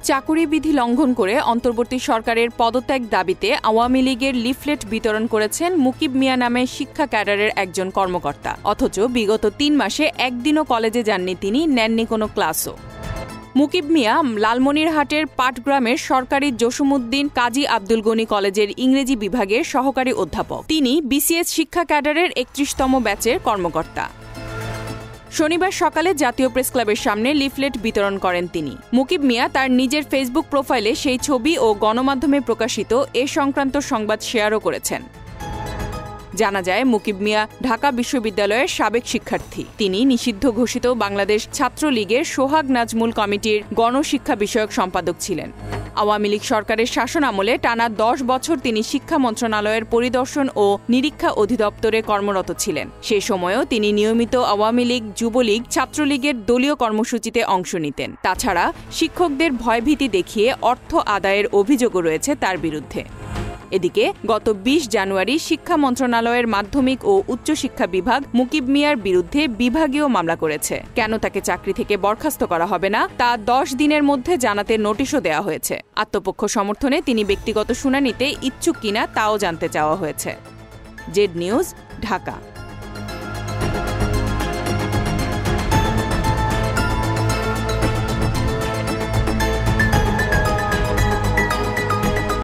চাকুরি বিধি লঙ্ঘন করে অন্তর্বর্তী সরকারের পদত্যাগ দাবিতে আওয়ামী লীগের লিফলেট বিতরণ করেছেন মুকিব মিয়া নামে শিক্ষা ক্যাডারের একজন কর্মকর্তা। অথচ বিগত ৩ মাসে একদিনও কলেজে যাননি তিনি, নেননি কোনো ক্লাসও। মুকিব মিয়া লালমনিরহাটের পাটগ্রামের সরকারি জসীমউদ্দিন কাজী আব্দুল গনি কলেজের ইংরেজি বিভাগের সহকারী অধ্যাপক। তিনি বিসিএস শিক্ষা ক্যাডারের ৩১তম ব্যাচের কর্মকর্তা। শনিবার সকালে জাতীয় প্রেসক্লাবের সামনে লিফলেট বিতরণ করেন তিনি। মুকিব মিয়া তার নিজের ফেসবুক প্রোফাইলে সেই ছবি ও গণমাধ্যমে প্রকাশিত এ সংক্রান্ত সংবাদ শেয়ারও করেছেন। জানা যায়, মুকিব মিয়া ঢাকা বিশ্ববিদ্যালয়ের সাবেক শিক্ষার্থী। তিনি নিষিদ্ধ ঘোষিত বাংলাদেশ ছাত্রলীগের সোহাগ নাজমুল কমিটির গণশিক্ষা বিষয়ক সম্পাদক ছিলেন। আওয়ামী লীগ সরকারের শাসন আমলে টানা ১০ বছর তিনি শিক্ষা মন্ত্রণালয়ের পরিদর্শন ও নিরীক্ষা অধিদপ্তরে কর্মরত ছিলেন। সে সময়ও তিনি নিয়মিত আওয়ামী লীগ, যুবলীগ, ছাত্রলীগের দলীয় কর্মসূচিতে অংশ নিতেন। তাছাড়া শিক্ষকদের ভয়ভীতি দেখিয়ে অর্থ আদায়ের অভিযোগও রয়েছে তার বিরুদ্ধে। এদিকে গত ২০ জানুয়ারি শিক্ষা মন্ত্রণালয়ের মাধ্যমিক ও উচ্চশিক্ষা বিভাগ মুকিব মিয়ার বিরুদ্ধে বিভাগীয় মামলা করেছে। কেন তাকে চাকরি থেকে বরখাস্ত করা হবে না তা ১০ দিনের মধ্যে জানাতে নোটিশও দেওয়া হয়েছে। আত্মপক্ষ সমর্থনে তিনি ব্যক্তিগত শুনানিতে ইচ্ছুক কিনা তাও জানতে চাওয়া হয়েছে। Z news, Dhaka.